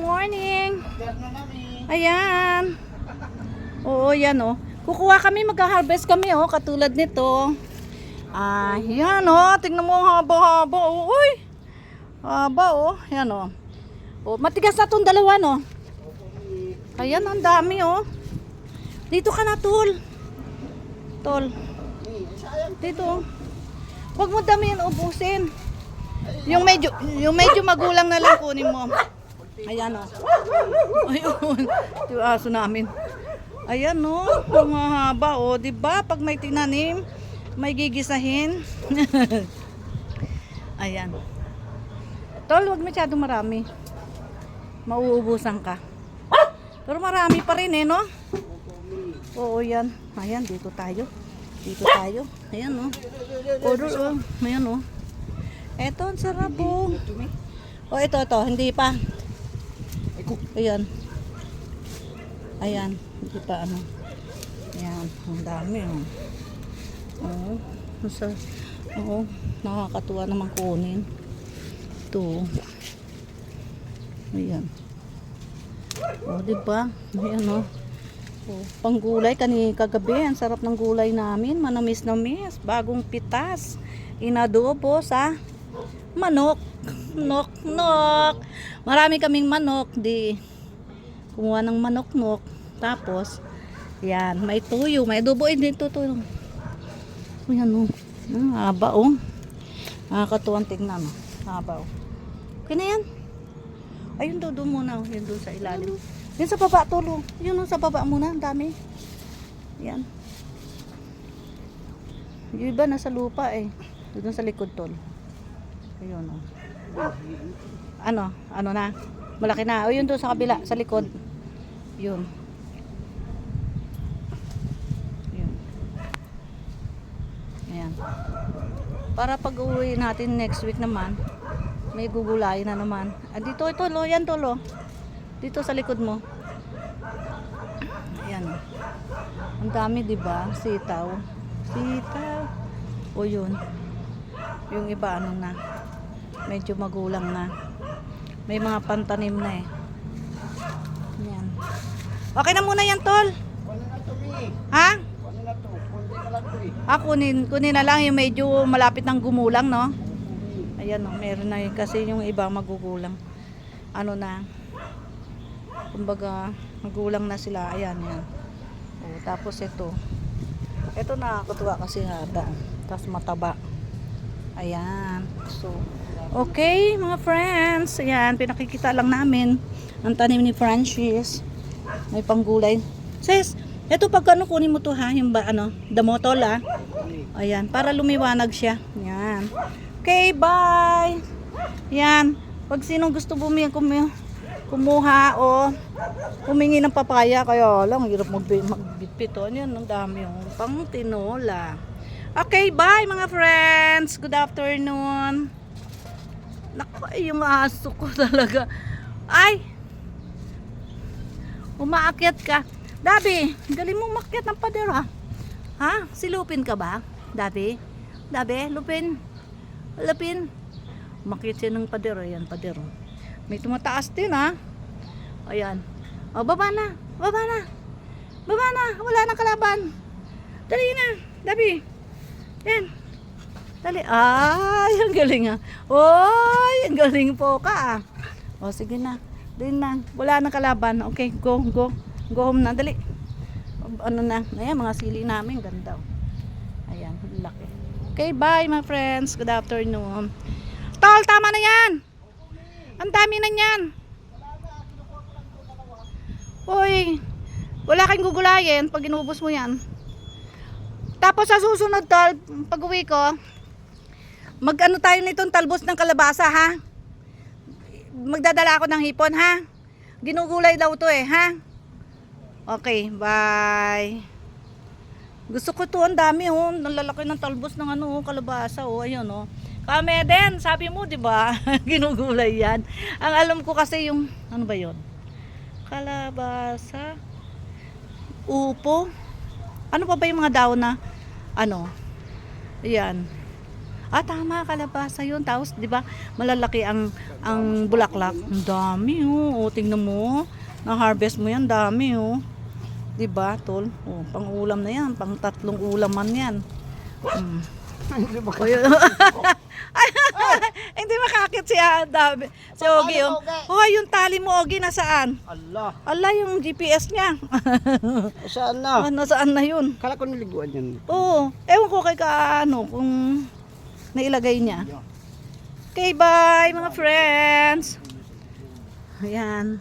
morning. Ayan. Oo, yan oh. Kukuha kami, mag-harvest kami oh, katulad nito. Yan oh, tingnan mo ang haba-haba oh. Uy! Haba oh, yan oh. Oh, matigas na tong dalawa no. Ayan, ang dami oh. Dito ka na, Tol. Tol. Dito oh. Huwag mo dami yan ubusin. Yung medyo magulang na lang kunin mo. Ayan oh. Ayun. Yung aso namin. Ayan oh, ang haba oh, 'di ba? Pag may tinanim, may gigisahin. Ayan. Tol, wag masyadong marami. Mauubusan ka. Pero marami pa rin eh, no? Oo, yan. Ayan, dito tayo. Dito tayo. Ayan oh. Order oh. Ayan oh. Eto, ang sarap oh. Oh, ito, hindi pa. Ayan. Ayan, hindi pa ano. Ayan, ang dami oh. Oo, oo, nakakatuwa naman kunin. Ito. Ayan. Oh, diba? Ayan oh. Oh, panggulay kagabi, ang sarap ng gulay namin, manamis-namis, bagong pitas. Inadobo sa manok. Nok. Marami kaming manok, di kumuha ng manok-nok. Tapos, yan, may tuyo, may adobo dito tuyo. Ayan oh. Ang haba oh. Nakakatuwang tignan oh. Haba oh. Okay na yan. Ayun doon muna oh. Yun doon sa ilalim. Yan sa baba tulo. Yun oh, sa baba muna. Ang dami. Yan. Yung iba nasa lupa eh. Doon sa likod tol. Ayun oh. Ano na? Malaki na. O yun doon sa kabila, sa likod. Yun. Ayan. Para pag uwi natin next week naman, may gugulayin na naman. Dito ito lo, yan to lo. Dito sa likod mo. Ayan. Ang dami 'di ba? Sitaw. O yun. Yung iba ano na. Medyo magulang na. May mga pantanim na eh. Ayan. Okay na muna yan, tol. Ha? Kunin na lang yung medyo malapit ng gumulang, no? Ayan, no, meron na yun. Kasi yung iba magugulang. Ano na? Kumbaga, magulang na sila. Ayan, yan. O, tapos ito. Ito nakakatuwa kasi haba. Tapos mataba. Ayan. So, okay, mga friends. Ayan, pinakikita lang namin ang tanim ni Francis. May panggulay. Sis, ito pag ano kunin mo to ha, yung ba ano, damotol ah. Ayan, para lumiwanag siya. Ayan. Okay, bye. Ayan, pag sinong gusto kumuha o humingi ng papaya, kaya lang hirap magbitbit oh. Ayan, ang dami yung pang tinola. Okay, bye mga friends. Good afternoon. Naku, yung aso ko talaga. Ay! Umaakyat ka. Dabi, galing mo makyat ng pader ha. Ha? Silupin ka ba? Dabi? Lupin. Umakyat siya ng pader. Ayan, pader. May tumataas din ha. Ayan. O, baba na. Wala nang kalaban. Dali na. Dabi. Yan. Dali. Ay, ang galing ha. Oy, ang galing po ka ah. O, sige na. Dali na. Wala nang kalaban. Okay, go home na. Dali. Ano na. Ayan, mga sili namin. Ganda. Ayan, laki. Okay, bye my friends. Good afternoon. Tol, tama na yan. Ang dami na yan. Uy, wala kang gugulayin pag inubos mo yan. Tapos sa susunod tol, pag uwi ko, mag-ano tayo nitong talbos ng kalabasa ha. Magdadala ako ng hipon ha. Ginugulay daw to eh ha. Okay, bye. Gusto ko to, ang dami oh. Ang lalaki ng talbos ng ano, kalabasa oh. Ayun oh. Kame din, sabi mo 'di ba? Ginugulay 'yan. Ang alam ko kasi yung ano ba 'yon? Kalabasa. Upo. Ano pa ba yung mga daon na ano? Ayan. Ah, tama, kalabasa yun. Tapos, di ba, malalaki ang bulaklak. Ang dami, oh. O, tingnan mo. Na-harvest mo yan, dami, oh. Di ba, tol? Oh, pang-ulam na yan. Pang-3 ulaman yan. O, yun. Hindi makakit si si Ogie. Oh. Oh, yung tali mo, Ogie, nasaan? Allah, Ala, yung GPS niya. saan na? Nasaan na yun? Kala ko niliguan yan. Oo. Ewan ko kay kaano kung nailagay niya. Okay, bye mga friends. Ayan.